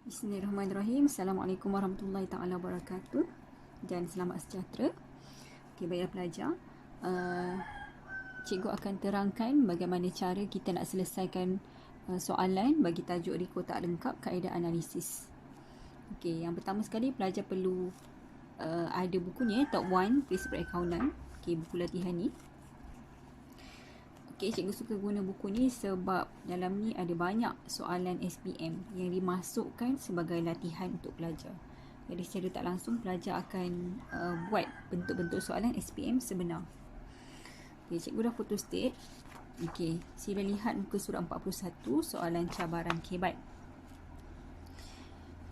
Bismillahirrahmanirrahim. Assalamualaikum warahmatullahi taala wabarakatuh dan selamat sejahtera. Okey, baiklah pelajar. Cikgu akan terangkan bagaimana cara kita nak selesaikan soalan bagi tajuk riko tak lengkap kaedah analisis. Okey, yang pertama sekali pelajar perlu ada buku ni, Top 1 Prinsip Perakaunan. Okey, buku latihan ni. Okay, cikgu suka guna buku ni sebab dalam ni ada banyak soalan SPM yang dimasukkan sebagai latihan untuk pelajar. Jadi secara tak langsung pelajar akan buat bentuk-bentuk soalan SPM sebenar. Okay, cikgu dah photostate. Okay, sila lihat muka surat 41 soalan cabaran kebat.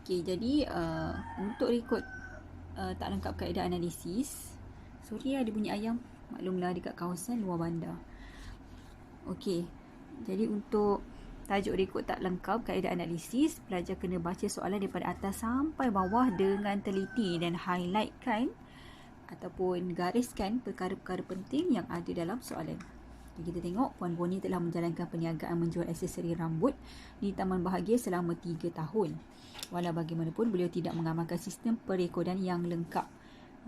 Okay, jadi untuk rekod tak lengkap kaedah analisis. Sorry ada bunyi ayam. Maklumlah dekat kawasan luar bandar. Okey, jadi untuk tajuk rekod tak lengkap kaedah analisis, pelajar kena baca soalan daripada atas sampai bawah dengan teliti dan highlightkan ataupun gariskan perkara-perkara penting yang ada dalam soalan. Jadi kita tengok Puan Boni telah menjalankan perniagaan menjual aksesori rambut di Taman Bahagia selama 3 tahun. Walau bagaimanapun beliau tidak mengamalkan sistem perekodan yang lengkap.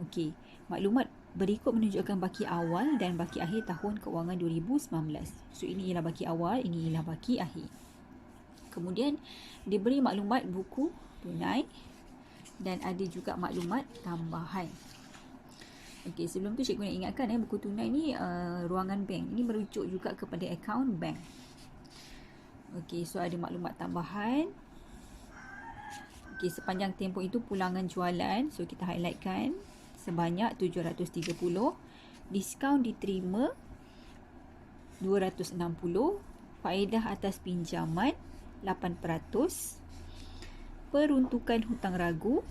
Okey, maklumat berikut menunjukkan baki awal dan baki akhir tahun kewangan 2019. So ini ialah baki awal, ini ialah baki akhir. Kemudian diberi maklumat buku tunai dan ada juga maklumat tambahan. Okey, sebelum tu cikgu nak ingatkan buku tunai ni ruangan bank. Ini merujuk juga kepada akaun bank. Okey, so ada maklumat tambahan. Okey, sepanjang tempoh itu pulangan jualan, so kita highlightkan sebanyak 730, diskaun diterima 260, faedah atas pinjaman 8%, peruntukan hutang ragu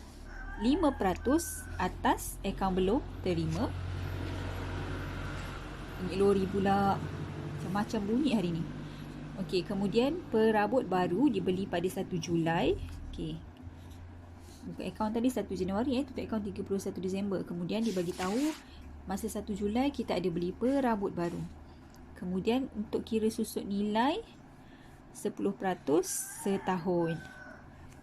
5% atas akaun belum terima. Ini lori pula macam-macam bunyi hari ni. Okey, kemudian perabot baru dibeli pada 1 Julai. Okey, buka akaun tadi 1 Januari, tutup akaun 31 Disember. Kemudian dibagi tahu masa 1 Julai kita ada beli perabot baru. Kemudian untuk kira susut nilai 10% setahun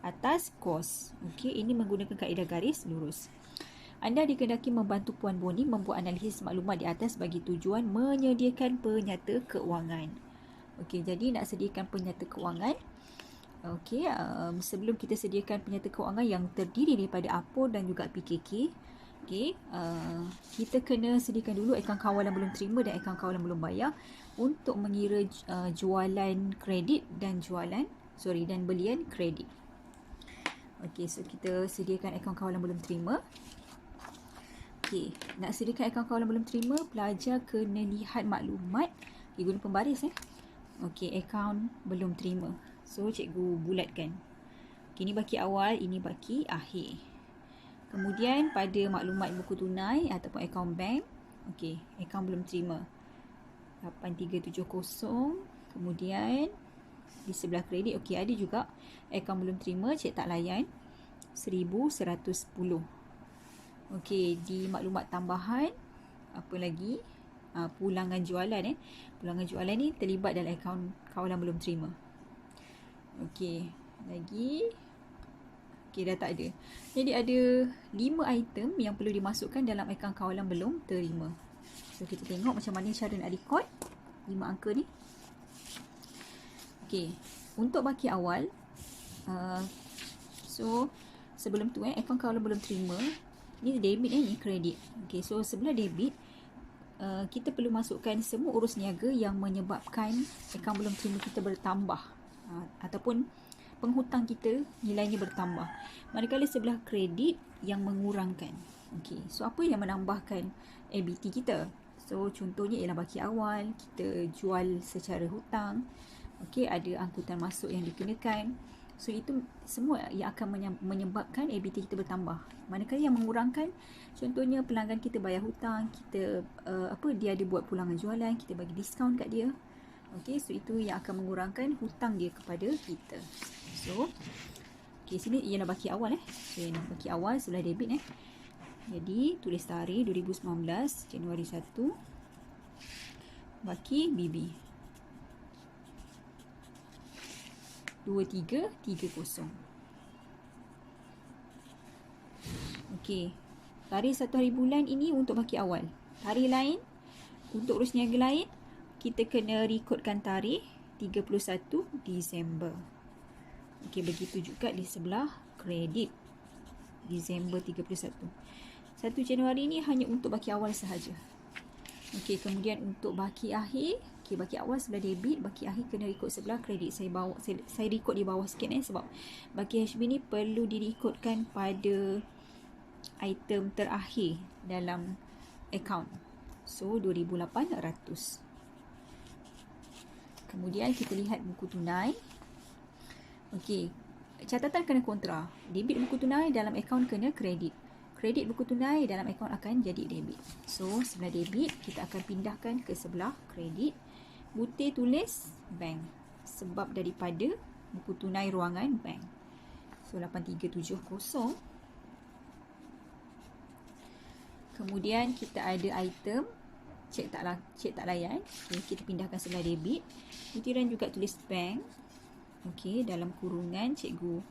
atas kos. Okey, ini menggunakan kaedah garis lurus. Anda dikehendaki membantu Puan Boni membuat analisis maklumat di atas bagi tujuan menyediakan penyata keuangan. Okey, jadi nak sediakan penyata keuangan. Okey, sebelum kita sediakan penyata keuangan yang terdiri daripada APOR dan juga PKK, okey, kita kena sediakan dulu akaun kawalan belum terima dan akaun kawalan belum bayar untuk mengira jualan kredit dan belian kredit. Okey, so kita sediakan akaun kawalan belum terima. Okey, nak sediakan akaun kawalan belum terima, pelajar kena lihat maklumat. Okay, guna pembaris Okey, akaun belum terima. So, cikgu bulatkan. Okay, ini baki awal, ini baki akhir. Kemudian, pada maklumat buku tunai ataupun akaun bank. Okey, akaun belum terima. 8370. Kemudian, di sebelah kredit. Okey, ada juga akaun belum terima, cek tak layan. 1110. Okey, di maklumat tambahan. Apa lagi? Pulangan jualan. Pulangan jualan ni terlibat dalam akaun kawalan belum terima. Okey, lagi. Okey, dah tak ada. Jadi ada 5 item yang perlu dimasukkan dalam akaun kawalan belum terima. So kita tengok macam mana cara nak record 5 angka ni. Okey, untuk baki awal, so sebelum tu akaun kawalan belum terima, ni debit ni kredit. Okey, so sebelah debit kita perlu masukkan semua urus niaga yang menyebabkan akaun belum terima kita bertambah. Ataupun penghutang kita nilainya bertambah. Manakala sebelah kredit yang mengurangkan. Okey, so apa yang menambahkan ABT kita? So contohnya ialah baki awal, kita jual secara hutang. Okey, ada angkutan masuk yang dikenakan. So itu semua yang akan menyebabkan ABT kita bertambah. Manakala yang mengurangkan, contohnya pelanggan kita bayar hutang, kita dia ada buat pulangan jualan, kita bagi diskaun kat dia. Okey, so itu yang akan mengurangkan hutang dia kepada kita. So, okey, sini ialah baki awal So, ini baki awal sebelah debit Jadi, tulis tarikh 2019 Januari 1. Baki BB 2330. Okey. Tarikh 1 hari bulan ini untuk baki awal. Tarikh lain, untuk urus niaga lain, kita kena rekodkan tarikh 31 Disember. Okey, begitu juga di sebelah kredit. Disember 31. 1 Januari ni hanya untuk baki awal sahaja. Okey, kemudian untuk baki akhir, okey, baki awal sebelah debit, baki akhir kena rekod sebelah kredit. Saya rekod di bawah sikit sebab baki HB ni perlu direkodkan pada item terakhir dalam akaun. So 2,800. Kemudian kita lihat buku tunai. Okey, catatan kena kontra. Debit buku tunai dalam akaun kena kredit. Kredit buku tunai dalam akaun akan jadi debit. So, sebelah debit kita akan pindahkan ke sebelah kredit. Butir tulis bank sebab daripada buku tunai ruangan bank. So, 8370. Kemudian kita ada item cek tak layan. Okay, kita pindahkan sebelah debit. Butiran juga tulis bank. Okey, dalam kurungan cikgu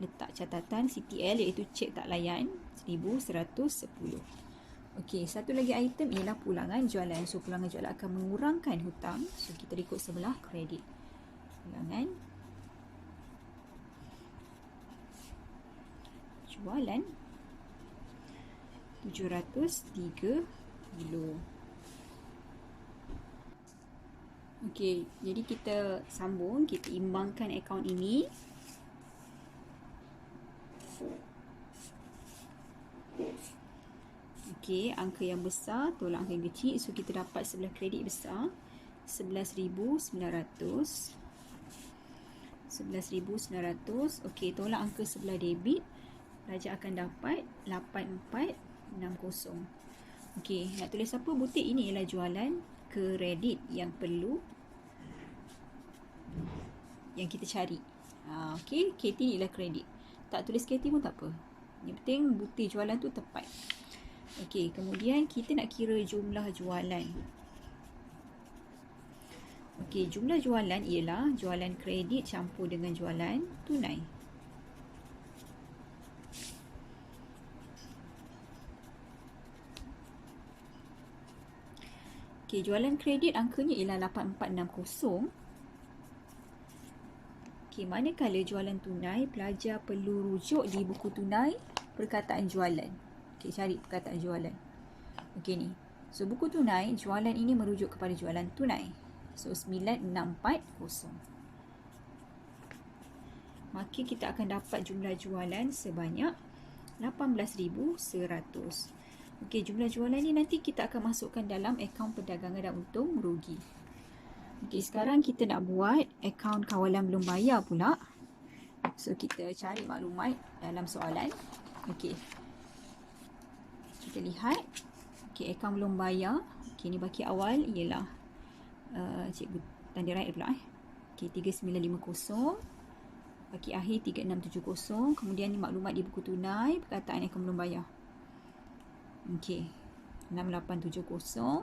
letak catatan CTL iaitu cek tak layan 1,110. Okey, satu lagi item ialah pulangan jualan. So, pulangan jualan akan mengurangkan hutang. So, kita rekod sebelah kredit. Pulangan jualan 730. Okey, jadi kita sambung, kita imbangkan akaun ini. Okey, angka yang besar tolak angka yang kecil. So, kita dapat sebelah kredit besar 11,900. 11,900. Okey, tolak angka sebelah debit. Pelajar akan dapat 8460. Okey, nak tulis apa? Butir ini ialah jualan kredit yang perlu yang kita cari. Okey, KT ni ialah kredit. Tak tulis KT pun tak apa. Yang penting butir jualan tu tepat. Okey, kemudian kita nak kira jumlah jualan. Okey, jumlah jualan ialah jualan kredit campur dengan jualan tunai. Okey, jualan kredit angkanya ialah 8460. Okey, manakala jualan tunai, pelajar perlu rujuk di buku tunai perkataan jualan. Okey, cari perkataan jualan. Okey ni. So, buku tunai, jualan ini merujuk kepada jualan tunai. So, 9640. Maka kita akan dapat jumlah jualan sebanyak 18,100. Okey, jumlah jualan ni nanti kita akan masukkan dalam akaun perdagangan dan untung rugi. Okey, sekarang kita nak buat akaun kawalan belum bayar pula. So, kita cari maklumat dalam soalan. Okey. Kita lihat. Okey, akaun belum bayar. Okey, ni baki awal ialah cikgu tanda right pula Okey, 3950. Baki akhir 3670. Kemudian ni maklumat di buku tunai, perkataan akaun belum bayar. Okey, 6870.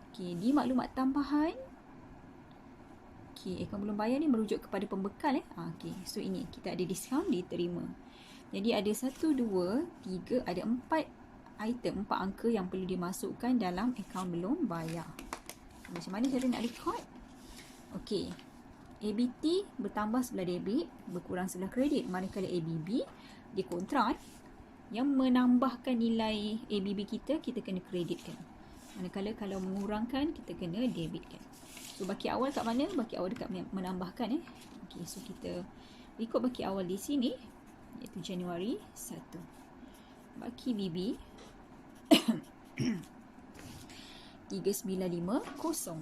Okey, di maklumat tambahan. Okey, akaun belum bayar ni merujuk kepada pembekal Okey, so ini kita ada diskaun diterima. Jadi ada 1, 2, 3, ada 4 item, 4 angka yang perlu dimasukkan dalam akaun belum bayar. Macam mana cara nak record? Okey, ABT bertambah sebelah debit, berkurang sebelah kredit. Manakala ABB dia kontra yang menambahkan nilai ABB kita kena kreditkan. Manakala kalau mengurangkan, kita kena debitkan. So, baki awal kat mana? Baki awal dekat menambahkan Okey, so kita rekod baki awal di sini iaitu Januari 1. Baki BB 3950.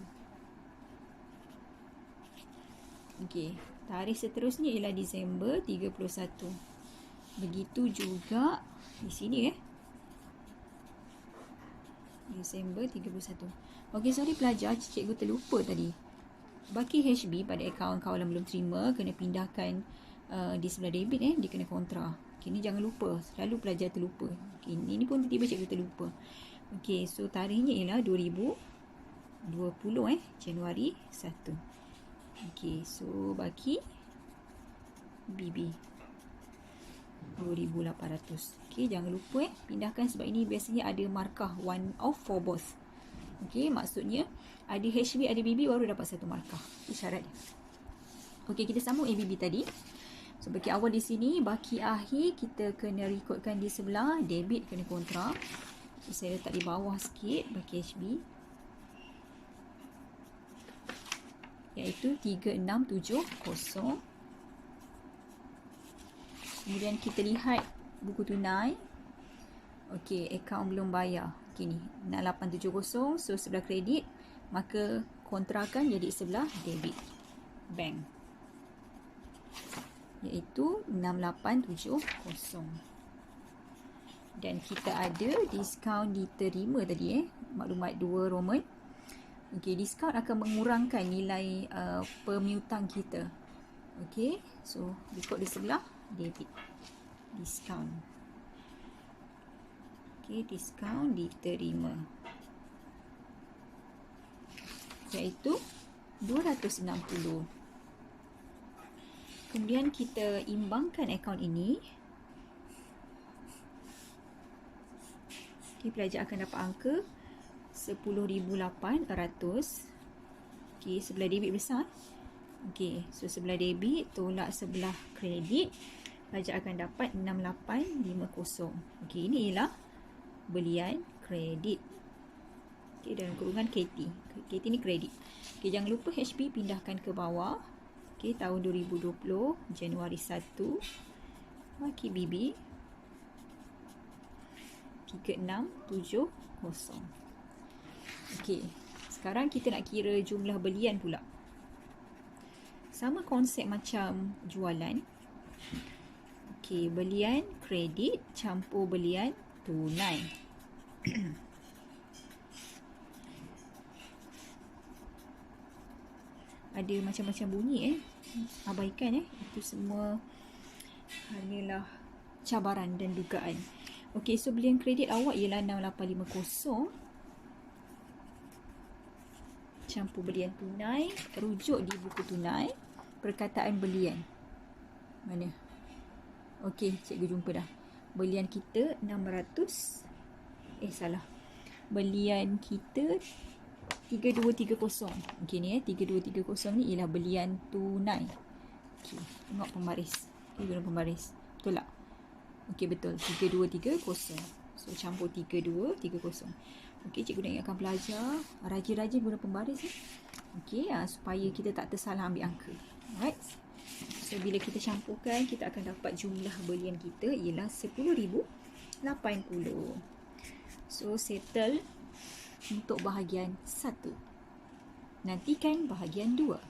Okey, tarikh seterusnya ialah Disember 31. Begitu juga di sini Disember 31. Okey, sorry pelajar, cikgu terlupa tadi. Baki HB pada akaun kawalan belum terima kena pindahkan di sebelah debit dia kena kontra. Okey, ni jangan lupa, selalu pelajar terlupa. Okey, ini pun tiba-tiba cikgu terlupa. Okey, so tarikhnya ialah 2020 Januari 1. Okey, so baki BB. 10,800. Okey, jangan lupa pindahkan sebab ini biasanya ada markah 1 off for both. Okey, maksudnya ada HB ada BB baru dapat satu markah. Isyarat dia. Okey, kita sambung ABB tadi. So, baki awal di sini, baki akhir kita kena rekodkan di sebelah, debit kena kontra. So, saya letak di bawah sikit baki HB. Iaitu 3670. Kemudian kita lihat buku tunai. Okey, akaun belum bayar. Okey ni, 6870. So, sebelah kredit, maka kontrakan jadi sebelah debit. Bank. Iaitu 6870. Dan kita ada diskaun diterima tadi maklumat 2 Roman. Okey, diskaun akan mengurangkan nilai permiutan kita. Okey, so rekod di sebelah debit. Diskaun. Okey, diskaun diterima. Iaitu 260. Kemudian kita imbangkan akaun ini. Okay, pelajar akan dapat angka 10,800. Okay, sebelah debit besar. Okay, so sebelah debit tolak sebelah kredit. Pelajar akan dapat 6850. Okay, ini ialah belian kredit. Okay, dalam kurungan KT. KT ni kredit. Okay, jangan lupa HB pindahkan ke bawah. Okay, tahun 2020, Januari 1, baki BB 3670. Okay, sekarang kita nak kira jumlah belian pula. Sama konsep macam jualan. Okay, belian kredit campur belian tunai. Ada macam-macam bunyi abaikan itu semua hanyalah cabaran dan dugaan. Okey, so belian kredit awak ialah 6850 campur belian tunai, rujuk di buku tunai, perkataan belian. Mana? Okey, cikgu jumpa dah. Belian kita 600 salah. Belian kita 3230. Okey ni 3230 ni ialah belian tunai. Okey, tengok pembaris. Okey, guna pembaris. Betul tak? Okey, betul. 3230. So campur 3230. Okey, cikgu nak ingatkan pelajar rajin-rajin guna pembaris Okey, supaya kita tak tersalah ambil angka. Alright. So bila kita campurkan, kita akan dapat jumlah belian kita ialah 10,080. So settle untuk bahagian 1. Nantikan bahagian 2.